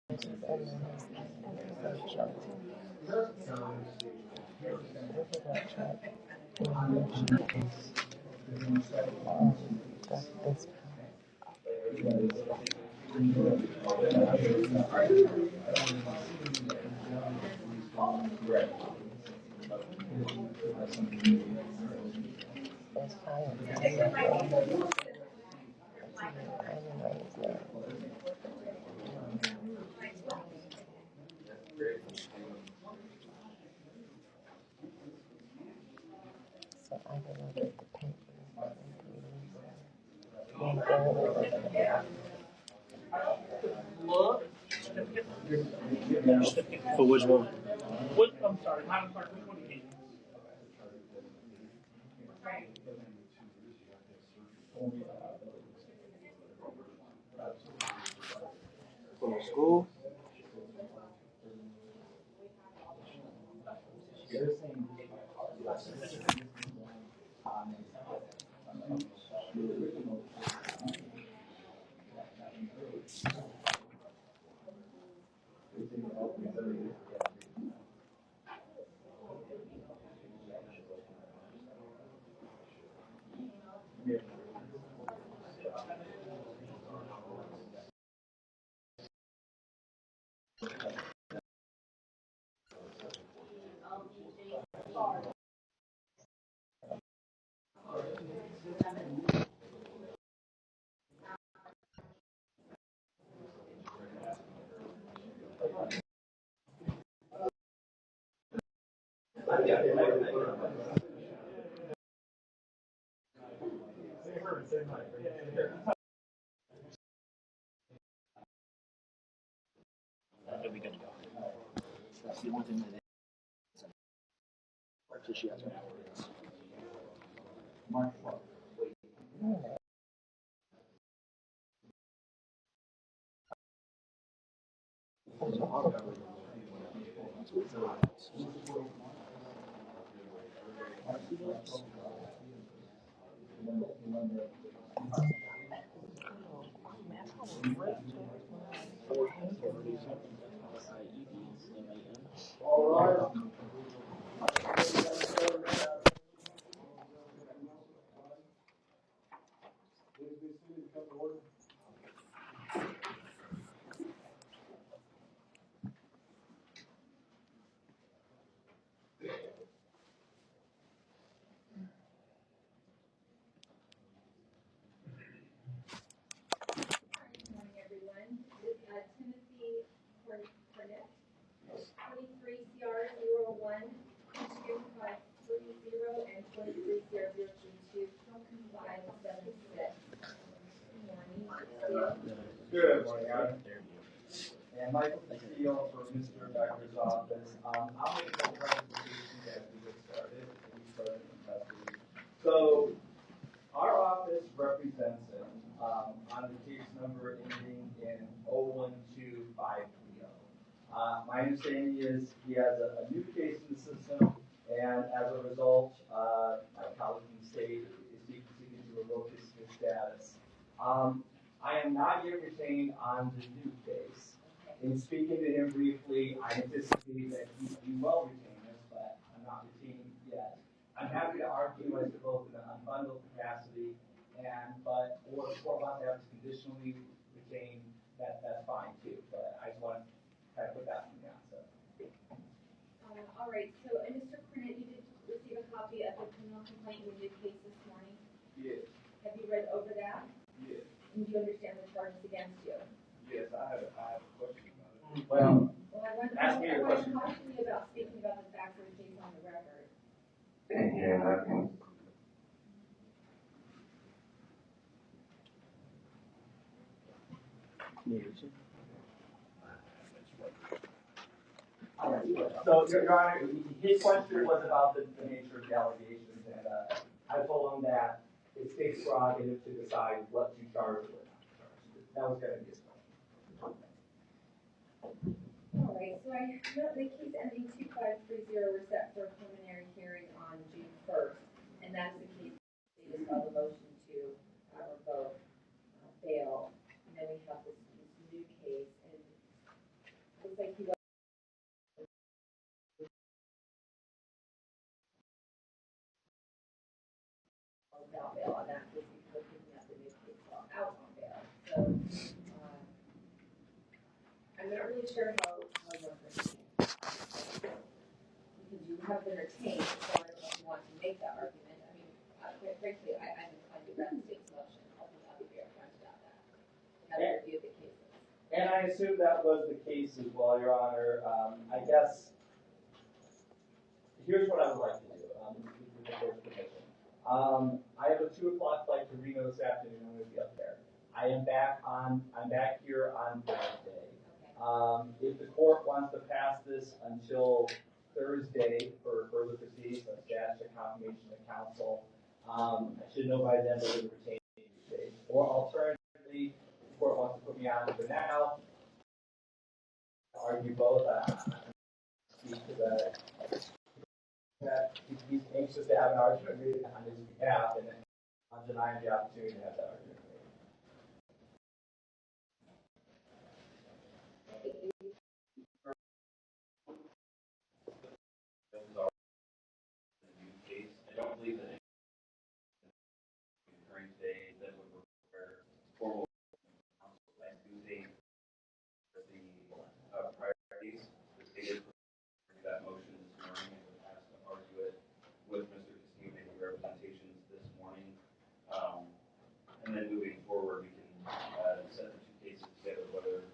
For which one? What? I'm sorry. Which one do you need? From the school? We got to go. That's the one thing that she has. Good morning, guys. And Michael Steele for Mr. Becker's office. I'll make a presentation as we get started. So, our office represents him on the case number ending in 01253. My understanding is he has a new case in the system, and as a result, my colleague in the state is seeking to revoke his status. I am not yet retained on the new case. In speaking to him briefly, I anticipate that he will retain us, but I'm not retained yet. I'm happy to argue as to both in an unbundled capacity or about that to conditionally retain, that's fine too. But I just want to kind of put that from the outset. All right, so Mr. Cornett, you did receive a copy of the criminal complaint in the new case this morning? Yes. Have you read over that? Yes. And do you understand the charges against you? Yes, I have a question about it. Well, I want to caution you about speaking about the facts of the case on the record. Yeah. All right. So, Your Honor, his question was about the nature of the allegations, and I told him that it's state's prerogative to decide what to charge or not to charge. That was going to be his question. All right, so I note the case ending 2530 were set for a preliminary hearing on June 1st, and that's the case they just filed a motion to revoke bail. And then we have this new case, and like he was without bail on that case because picking up the new case law out on bail. So I'm not really sure how you're proceeding because you have been retained, so I don't know if you want to make that argument. I mean, quite frankly, I'm inclined to grant the state's motion. I'll be very upfront about that. Have a review of the cases. And I assume that was the case as well, Your Honor. I guess here's what I would like to do. With the court's permission. I have a 2 o'clock flight to Reno this afternoon. I'm going to be up there. I'm back here on Thursday. If the court wants to pass this until Thursday for further proceedings, I've attached a confirmation to counsel. I should know by then whether to retain stage. Or alternatively, the court wants to put me on for now. Argue both. Speak to that he's anxious to have an argument made on his behalf, and then I'm denying the opportunity to have that argument made. I don't believe that any hearing today that would require formal counsel. I do think that the priorities, the state is that motion this morning and would ask to argue it with Mr. Castillo making representations this morning. And then moving forward, we can set the 2 cases together, whether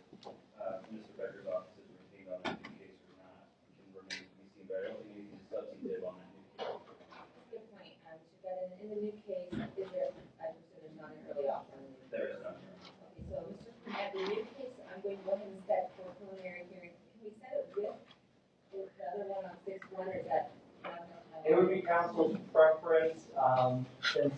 Mr. Becker's office is retained on that new case or not. It can remain to be seen, but I don't think anything substantive on that new case. Good point. In the new case, is there? I presume there's not an early offer. There is none. Okay, so Mr. At the new case, I'm going to go ahead and set for preliminary hearing. Can we set it with the other one on 6-1, or is that not enough time? It would be counsel's preference since.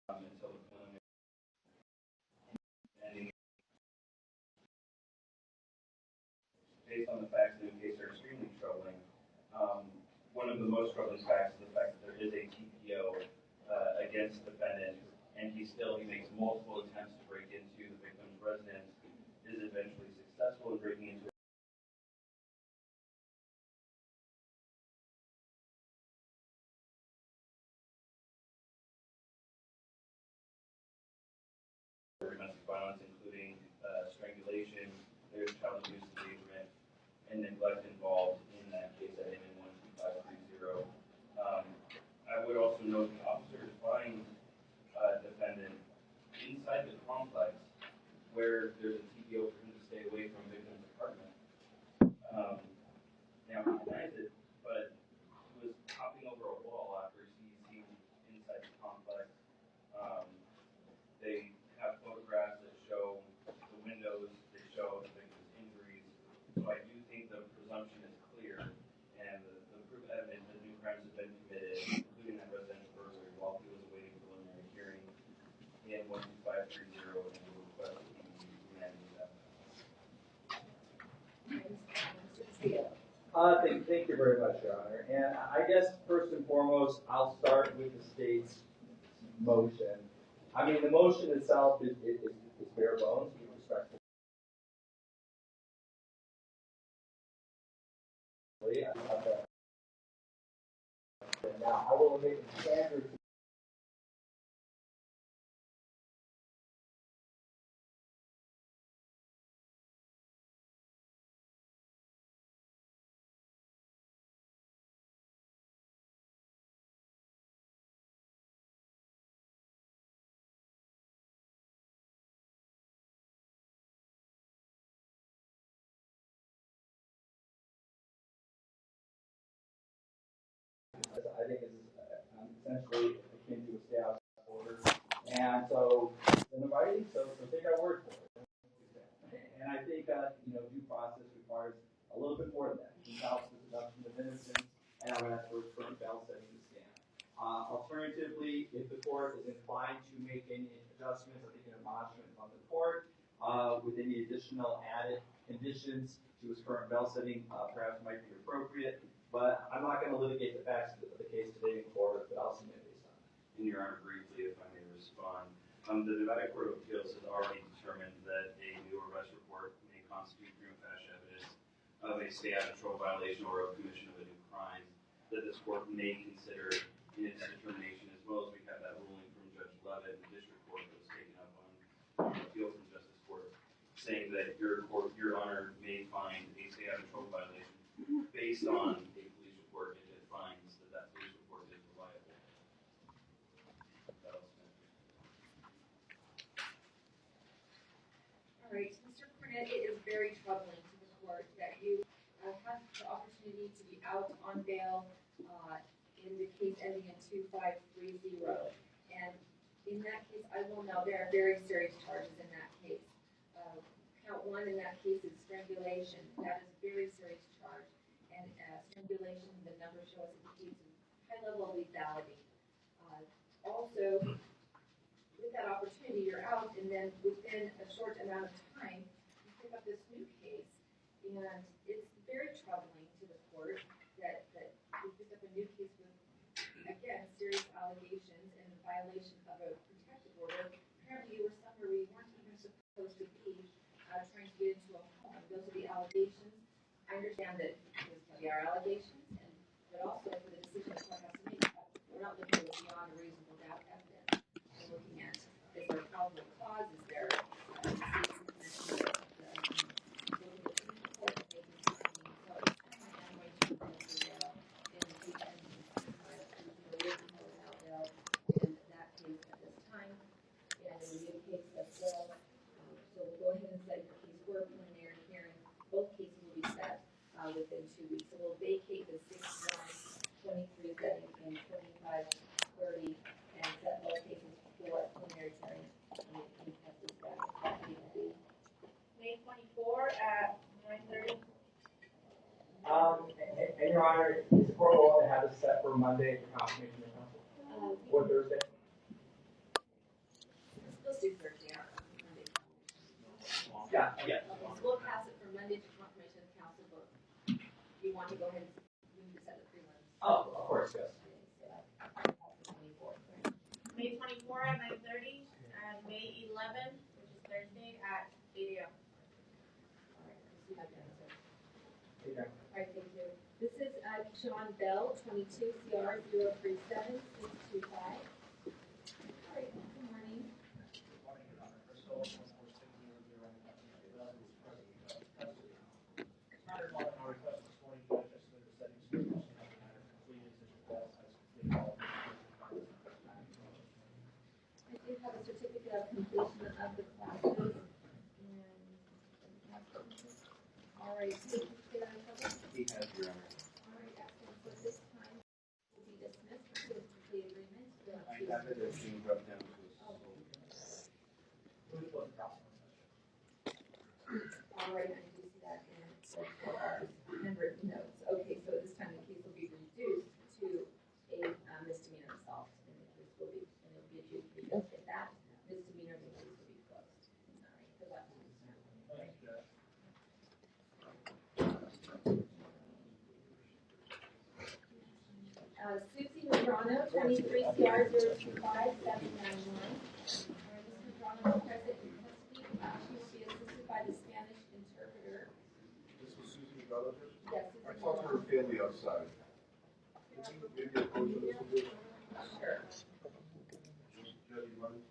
Until the preliminary ending. Based on the facts of the case are extremely troubling. One of the most troubling facts is the fact that there is a TPO against the defendant, and he makes multiple attempts to break into the victim's residence, is eventually successful in breaking into domestic violence, including strangulation. There's child abuse engagement and neglect involved in that case at MN 12530. I would also note the officers find defendant inside the complex where there's a TPO for him to stay away from victim's apartment. Now he denies it, but he was hopping over a wall after he seen inside the complex. They have photographs that show the windows, they show the victim's injuries. So I do think the presumption is clear, and the proof evidence that new crimes have been committed, including that residential burglary, while he was awaiting preliminary hearing in 12530, and we request that he be remanded to that. Thank you very much, Your Honor. And I guess first and foremost, I'll start with the state's motion. I mean, the motion itself is bare bones with respect to. Now, I will make a standard. I think it's essentially Alternatively, if the court is inclined to make any adjustments, I think an admonishment from the court with any additional added conditions to his current bail setting perhaps might be appropriate. But I'm not going to litigate the facts of the case today in court, but I'll submit based on that. And Your Honor, briefly, if I may respond, the Nevada Court of Appeals has already determined that a new arrest report may constitute prima facie evidence of a stay out of control violation or of commission of a new crime that this court may consider in its determination, as well as we have that ruling from Judge Levitt in the district court that was taken up on appeal from Justice Court, saying that your Honor may find a stay out of control violation based on a police report if it finds that that police report is reliable. All right, Mr. Cornett, it is very troubling to the court that you had the opportunity to be out on bail in the case ending in 2530. And in that case, I will know there are very serious charges in that case. Count one in that case is strangulation. That is a very serious charge. And strangulation, the numbers show us indicates a high level of lethality. Also, with that opportunity, you're out, and then within a short amount of time, you pick up this new case, and it's very troubling to the court that you picked up a new case with, again, serious allegations and violation of a protective order. Apparently, you were somewhere where you weren't even supposed to be, trying to get into a home. Those are the allegations. I understand that there are allegations, but also for the decision the court has to make, we're not looking at beyond a reasonable doubt evidence. We're looking at, is there a probable cause? Is there a within 2 weeks. So we'll vacate the 6-1-23 setting in 2530 and set both cases for preliminary hearing in Texas. May 24 at 9:30. And Your Honor, is the court willing to have it set for Monday for confirmation of counsel? Or Thursday? Let's do Thursday. Monday. Yeah. Okay, so we'll pass it for Monday for confirmation of counsel, but you want to go ahead and move to set the prelims? Oh, of course, yes. May 24 at 9:30, and May 11, which is Thursday, at 8 a.m. Okay. All right, thank you. This is Sean Bell, 22 CR 037625. All right, good morning. Good morning, Your Honor. First of all, of course, thank you for your matter on our request this morning, Judge, I submitted the settings for the motion of the matter completed, such as well as completed all of the I do have a certificate of completion of the classes. All right, certificate of completion. He has, Your Honor. All right, excellent. So this time will be dismissed to the complete agreement. I have it as being dropped down to a All right, I do see that in our handwritten notes. Okay, so at this time the case will be reduced to a misdemeanor assault, and the case will be, and it will be adjudicated. If that misdemeanor, the case will be closed. All right, good luck. Thank you, Judge. Susie Medrano, 23 CR 025791. Mr. Medrano is present in custody. She will be assisted by the Spanish interpreter. This was Susan Medrano? Yes, I talked to her family outside. Maybe a coach of this will do. Sure. Judge, you mind?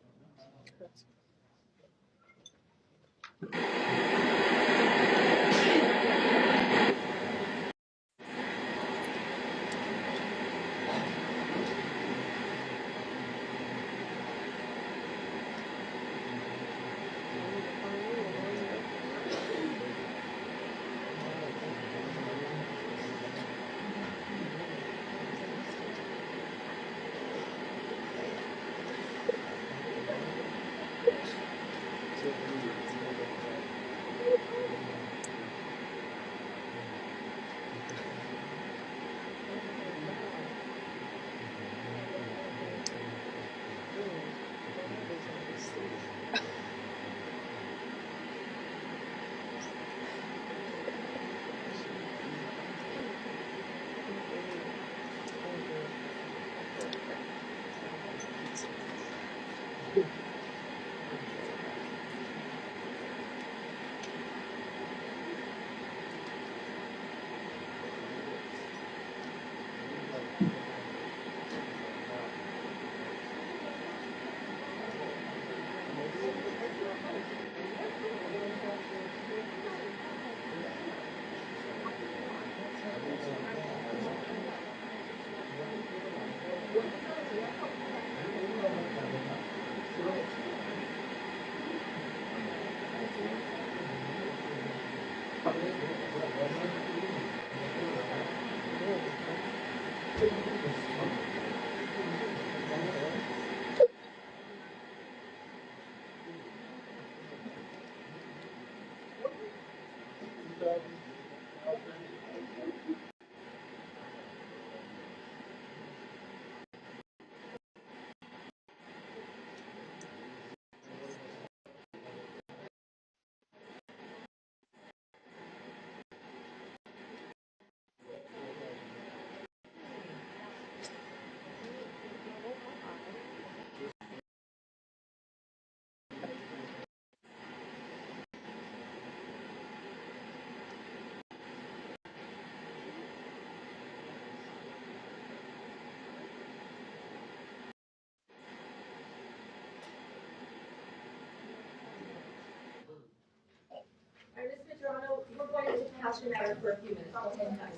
All right, Ms. Madrano, we're going to pass your matter for a few minutes. Go ahead and have a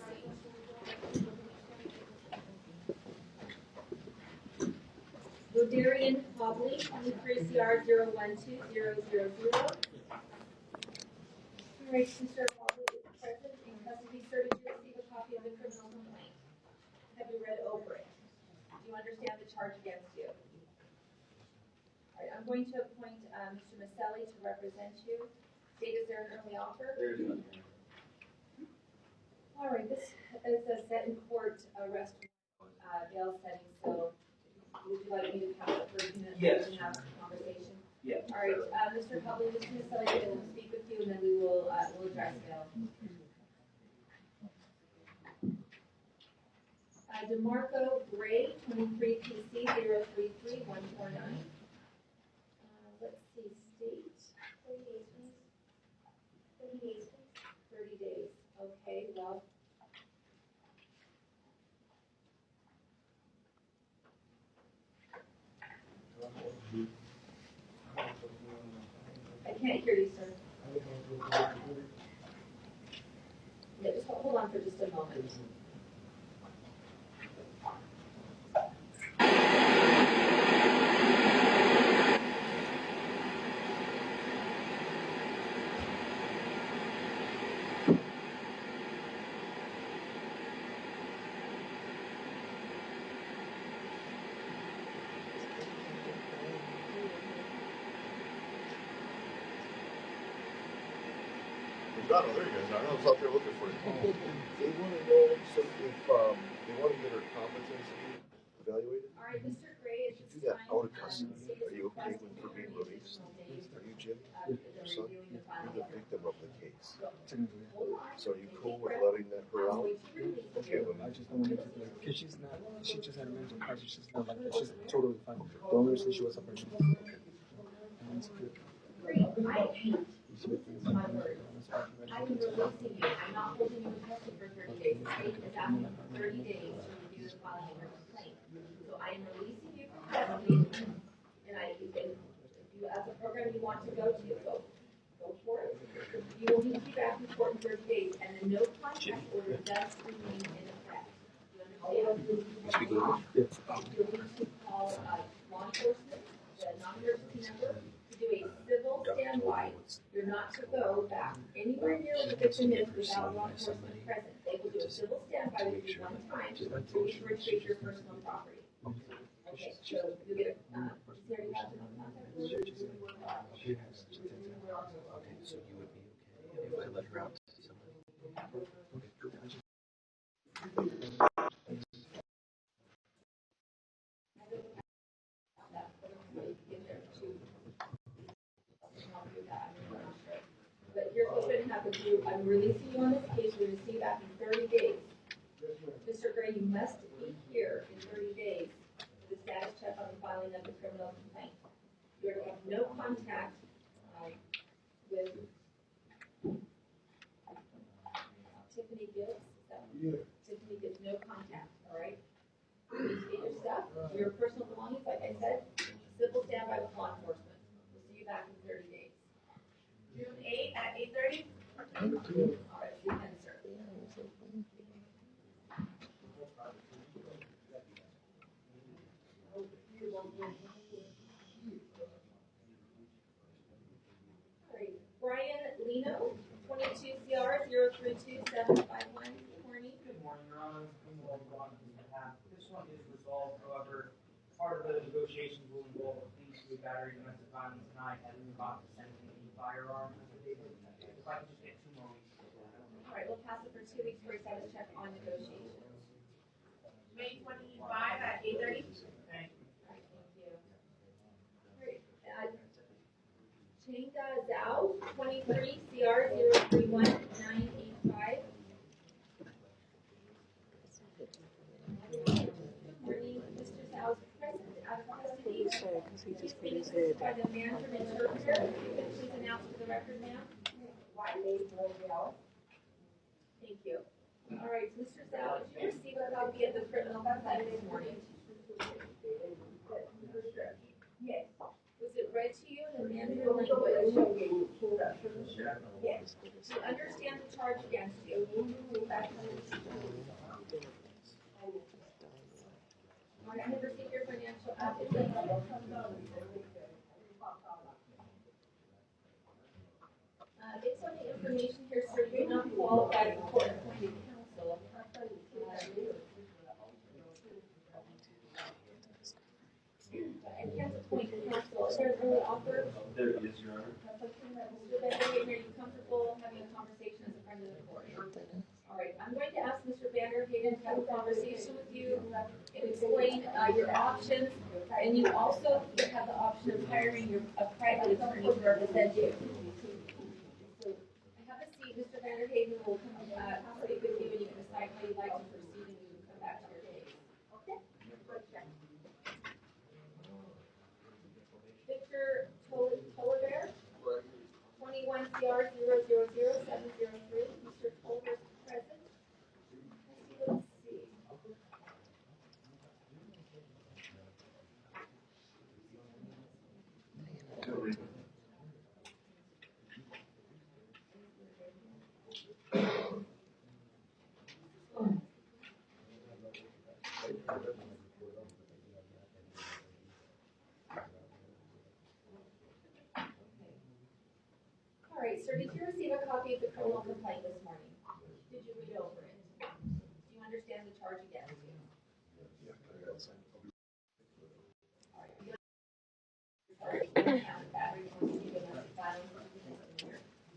seat. Ladarian Hobley, 23 CR 012000. All right, Mr. Hobley is present in custody. Sir, did you receive a copy of the criminal complaint? Have you read over it? Do you understand the charge against you? All right, I'm going to appoint Mr. Maselli to represent you. State, is there an early offer? There is none. All right, this is a set in court arrest bail setting, so would you like me to pass it for a few minutes? Yes. And have a conversation? Yeah. All right, Mr. Hubley, Mr. Maselli will speak with you, and then we will we'll address bail. DeMarco Gray, 23 PC 033149. Let's see, state. 30 days, please. 30 days, please. 30 days. Okay, well. I can't hear you, sir. Yeah, just hold on for just a moment. There you guys are. I was out there looking for you. They want to know if they want to get her competency evaluated. All right, Mr. Gray, at Do this that time, out of custody. Are you okay with her being released? Are you Jim? Your son? You're the victim of the case. So are you cool with letting her out? Okay, well, I just don't want to do that because she's not. She just had a mental crisis. She's not like that. She's totally fine. The only reason she was suffering. Great, I can't. My word. I'm releasing you. I'm not holding you in custody for 30 days. The state is asking for 30 days to review the filing of your complaint. So I am releasing you from custody, and if you, as a program you want to go to, go for it. You will need to be back in court in 30 days, and the no contact order does remain in effect. You understand? You'll need to call law enforcement, the non-emergency number, to do a civil standby. You're not to go back anywhere near where the victim is without law enforcement present. They will do a civil standby with you one time for you to retrieve your personal property. Okay, so you get a, you already have the non-contact order? Okay, so you would be okay if I let her out to see somebody? But here's what's going to happen to you. I'm releasing you on this case. You're going to see back in 30 days. Mr. Gray, you must be here in 30 days for the status check on the filing of the criminal complaint. no contact, with Tiffany Gibbs. Tiffany Gibbs, no contact, all right? You need to get your stuff, your personal belongings, like I said, civil standby with law enforcement. We'll see you back in 30 days. June 8th at 8:30. All right, see you then, sir. All right, Brian Lino, 22 CR 032-751. Good morning. Good morning, Your Honor. This one is resolved, however, part of the negotiations will involve a plea to a battery domestic violence tonight and move on to sending a firearm. If I can just get 2 more weeks. All right, we'll pass it for 2 weeks for a status check on negotiations. May 25 at 8:30. Thank you. All right, thank you. All right, Chinga Zhao, 23 CR 031-985. Good morning, Mr. Zhao is present out of custody. He's being assisted by the Mandarin interpreter. If you could please announce for the record, ma'am. Thank you. All right, Mr. Zhao, did you receive a copy of the criminal complaint this morning? Yes. Was it read to you in the Mandarin language? Yes. Do you understand the charge against you? All right, have you received your financial affidavit? Based on the information here, sir, you're not qualified for court-appointed counsel. I can't appoint counsel. Is there an offer? There is, Your Honor. Mr. Vanderhaven, are you comfortable having a conversation as a friend of the court? All right, I'm going to ask Mr. Vanderhaven to have a conversation with you and explain your options. And you also have the option of hiring a private attorney to represent you. Have a seat, Mr. Vanderhaven will come speak with you and you can decide how you'd like to proceed and you can come back to your case. Okay? Victor Tolliver, 21 CR 000-703. Mr. Tolliver is present. Let's see. All right, sir, did you receive a copy of the criminal complaint this morning? Did you read over it? Do you understand the charge against you?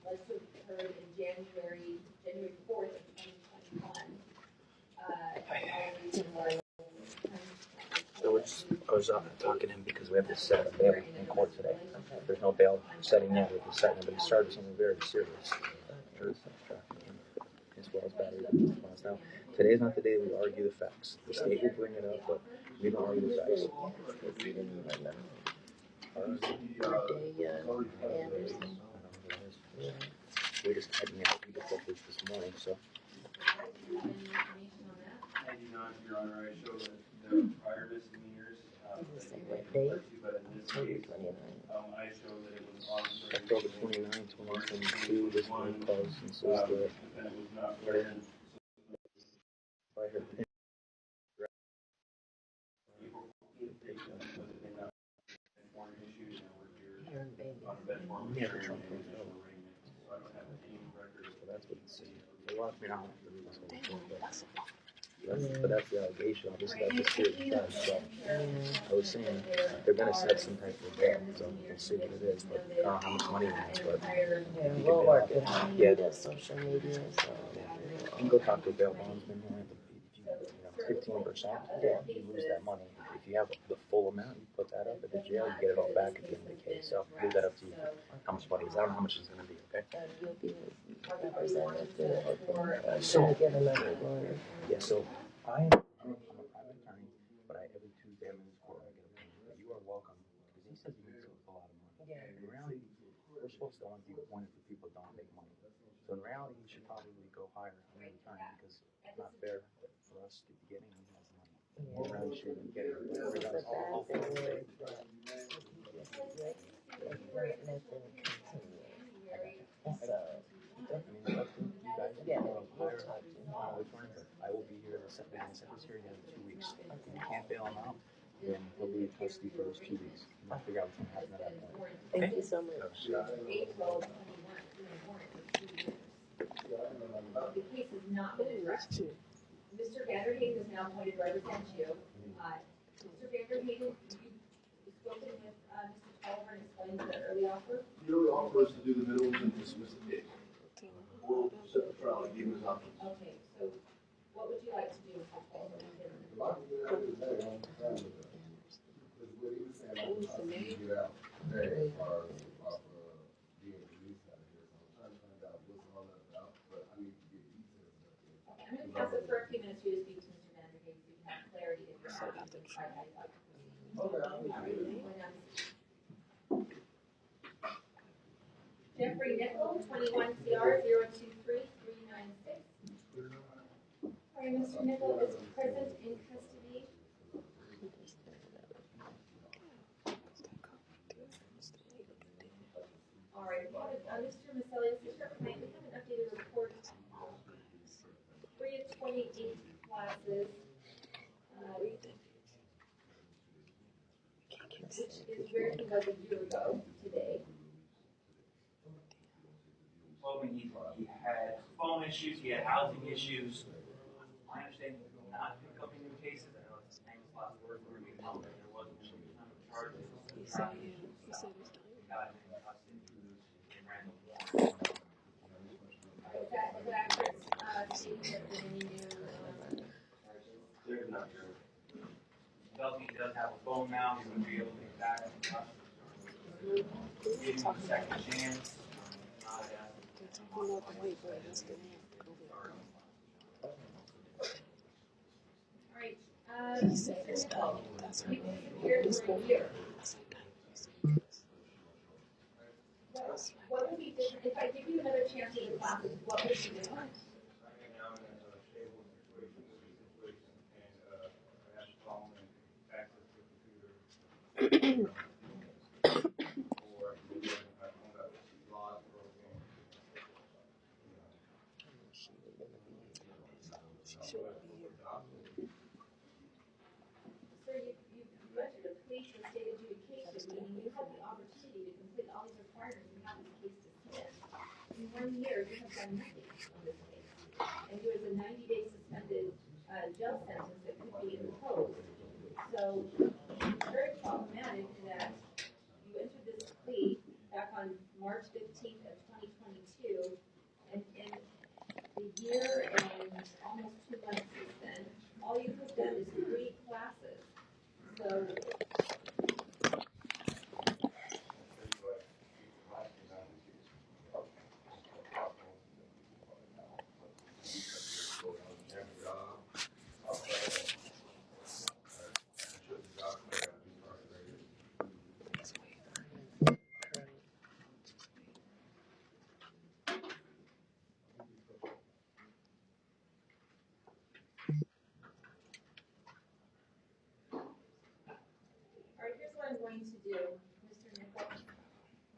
Was occurred in January 4th of 2021. I was talking to him because we have to set a bail in court today. There's no bail setting yet. We have to set him, but he started something very serious. As well as battery. Now, today's not the day we argue the facts. The state will bring it up, but we don't argue the facts. We just had we just got this morning, so. I do not, Your Honor. I show that there are prior misdemeanors. But in this case, I show that it was on October 29, 2022, this one calls and says that defendant was not present. I heard April 14th, was it not informed issues and we're here on a bench warrant. Yeah, So I don't have any records. so that's what it's saying. They want me not to read this whole thing, but that's the allegation. Obviously, that's a serious charge. So I was saying they're going to set some type of bail, so we'll see what it is. But I don't know how much money it is, but We'll work it out. Yeah. That's social media, so. you can go talk to a bail bondsman. If you 15%, you lose that money. If you have the full amount, you put that up at the jail, you get it all back at the end of the case. So leave that up to you. How much money is? I don't know how much it's going to be. Okay. You'll be representative to the So- get another lawyer. Yeah. So I'm a private attorney, but every Tuesday I'm in this court. I get a payment. But you are welcome because he says he makes a lot of money. Yeah. In reality, we're supposed to only be appointed for people who don't make money. So in reality, you should probably go higher on the return because it's not fair for us to be getting him as money. We really should be getting The bad thing is that you're not nothing continue. And so, I mean, it's up to you guys. yeah, Hire we'll talk to him. final return, but I will be here. We're going to set this hearing in 2 weeks. If you can't bail him out, then he'll be a trustee for those 2 weeks. And I'll figure out what's going to happen at that point. Thank you so much. The case is not been addressed. Mr. Vanderhagen is now appointed to represent you. Mr. Vanderhagen, you've spoken with Mr. Tolliver and explained the early offer. The only offer is to do the middle and dismiss the case. We'll set the trial and give him his options. Okay, so what would you like to do, Mr. Tolliver? I'm going to pass it for a few minutes for you to speak to Mr. Vanderhagen so you can have clarity if you're happy to try that. Jeffrey Nickel, 21 CR 023396. Sorry, Mr. Nickel is present in custody. All right, we have Mr. Maselli's sister. We have an updated report. 3 of 28 classes. Which is where he was a year ago today. Well, he had phone issues, he had housing issues. My understanding is not pick up any new cases. I know it's famous last word for me, there wasn't any kind of charges. He said it's time. Got him in custody and ran the warrant. Is that accurate? Statement that there any new charges? There's not sure. He does have a phone now, he would be able to get back in touch. Give him a second chance. Not They're talking about the white boy that's getting COVID. All right. He said it's done. That's her name. Here's for a year. That's What would be different if I give you another chance in the classes? What would be different? Right now, I'm in a stable situation, and I have phone and access to the computer. Or I phone up laws program. She shouldn't be here. Sir, you entered a plea to state adjudication, meaning you had the opportunity to complete all these requirements and have this case dismissed. In 1 year, you have done nothing on this case. And there is a 90-day suspended jail sentence that could be imposed. So it's very problematic that you entered this plea back on March 15th of 2022, and in the year and almost 2 months since then, all you have done is 3 classes. So all right, here's what I'm going to do, Mr. Nickel.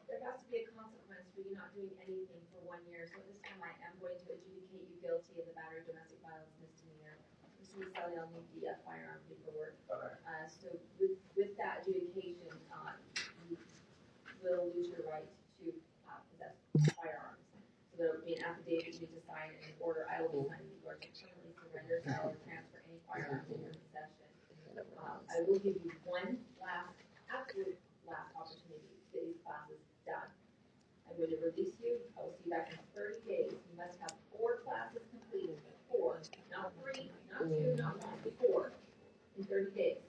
There has to be a consequence for you not doing anything for 1 year. So at this time, I am going to adjudicate you guilty of the battery domestic violence misdemeanor. Mr. Maselli, I'll need the firearm paperwork. So with that adjudication, you will lose your right to possess firearms. So there will be an affidavit you need to sign and an order I will be signing you are to permanently surrender, sell, or transfer any firearms in your possession. I will give you one absolute last opportunity to get these classes done. I'm going to release you. I will see you back in 30 days. You must have 4 classes completed. 4, not 3, not 2, not 1, 4 in 30 days.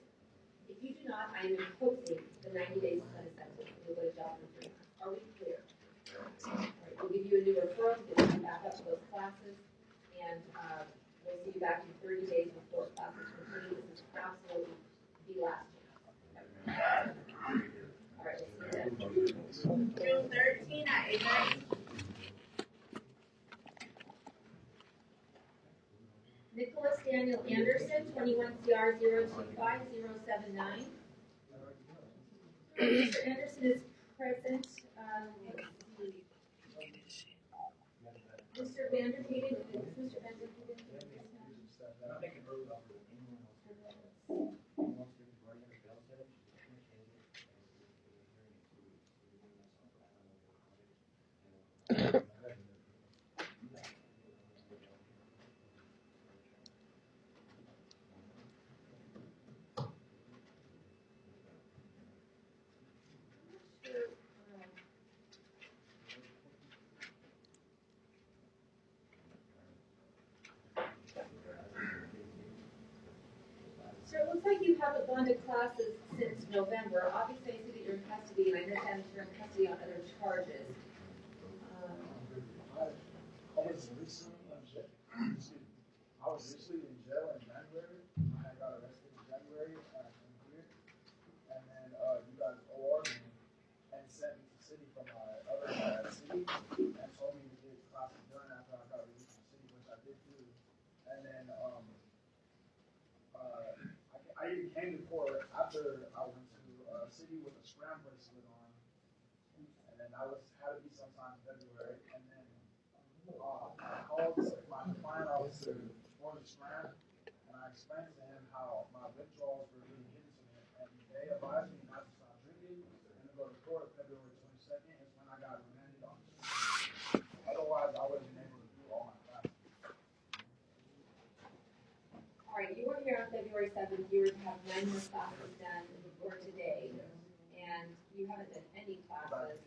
If you do not, I am imposing the 90 days suspended sentence. You'll get a job in 3 months. Are we clear? All right, we'll give you a new referral to get you back up to those classes, and we'll see you back in 30 days with 4 classes completed. This is absolutely the last chance. All right, we'll see you then. June 13 at 8:30. Nicholas Daniel Anderson, 21 CR 025079. Mr. Anderson is present. Mr. Vanderpeden, is Mr. Vanderpeden? So it looks like you haven't gone to classes since November. Obviously, I see that you're in custody, and I understand that you're in custody on other charges. I was recently in jail in January. I got arrested in January and cleared. And then you guys OR'd me and sent me to city from my other city and told me to get classes done after I got released from city, which I did too. And then I even came to court after I went to city with a scram bracelet on. And then that had to be sometime in February. And then I called my client officer for the scram, and I explained to him how my withdrawals were really getting to me, and they advised me not to stop drinking and to go to court February 22nd is when I got remanded on. Otherwise, I would have been able to do all my classes. All right, you were here on February 7th. You were to have 9 more classes done for today, and you haven't done any classes.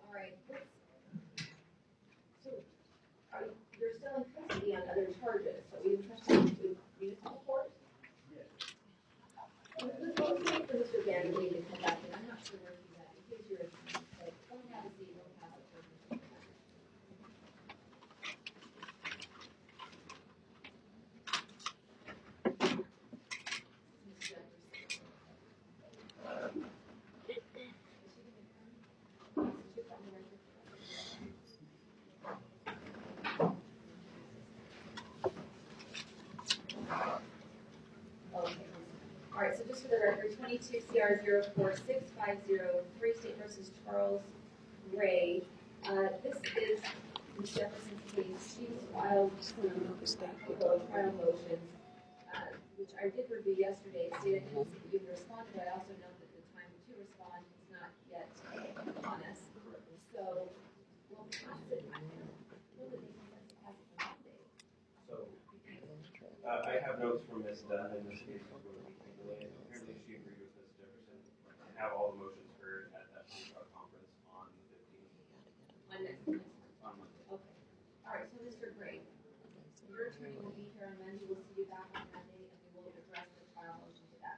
All right. So, you're still in custody on other charges. So, we entrusted you to municipal court? Yes. Let's wait for Mr. Vanderlee to come back, and I'm not sure where he's at. In case you're like, come and have a seat, we'll pass it for Mr. Okay. All right, so just for the record, 22 CR 046503, State versus Charles Ray. This is Ms. Jefferson's case. She's filed some trial motions, which I did review yesterday. It stated that you responded, but I also note that the time to respond is not yet on us. So we'll pass it. So, I have notes from Ms. Dunn in this case. Apparently she agreed with Ms. Jefferson to have all the motions heard at that pre-trial conference on the 15th. On next month. On Monday. Okay. All right, so Mr. Gray, your attorney will be here on Monday. We'll see you back on Monday, and we will address the trial motion to that.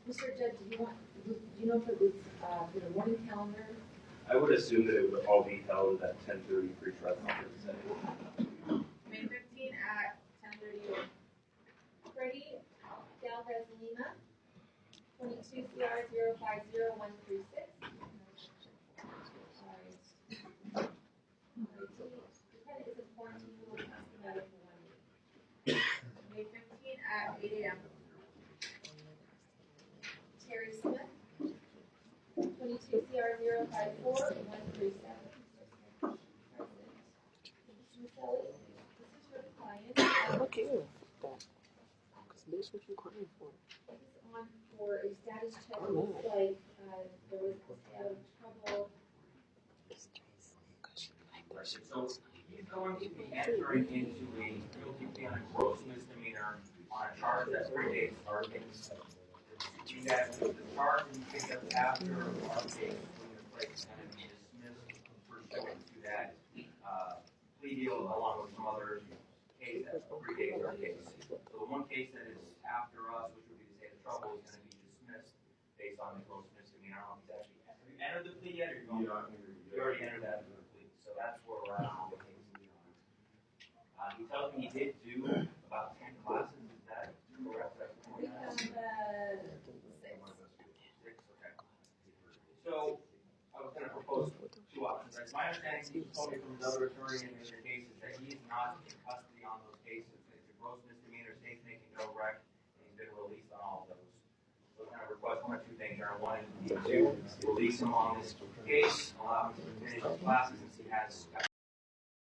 Mr. Judge, do you know if it was for the morning calendar? I would assume that it would all be held at 10:30 pre-trial conference setting. May 15 at 10:30. Freddie Galvez Lima, 22 CR 050136. The credit is in quarantine. We will pass the matter for 1 week. May 15 at 8 a.m. Terry Smith, 22 CR 054137. Ms. Ellie, this is your client. Look here. Because this what you crying for. This is on for a status check. It looks like there was a stay out of trouble. So he's going to be entering into a guilty plea on a gross misdemeanor on a charge that predates our case. That the charge we picked up after our case when the place kind of dismissed pursuant to that plea deal along with some other case that predates our case. So the one case that is after us, which would be to say the trouble, is going to be dismissed based on the gross misdemeanor. I don't know if he's actually, have you entered the plea yet, or you already entered that into the plea? So that's where we're at on the case. He tells me he did do about 10 classes. Is that correct? We have, 6. Okay. So I was going to propose 2 options. As my understanding, he told me from another attorney in your cases that he is not in custody on those cases. It's a gross misdemeanor, state's making no rec, and he's been released on all of those. So I'm going to request 1 of 2 things. One is to release him on this case, allow him to finish his classes since he has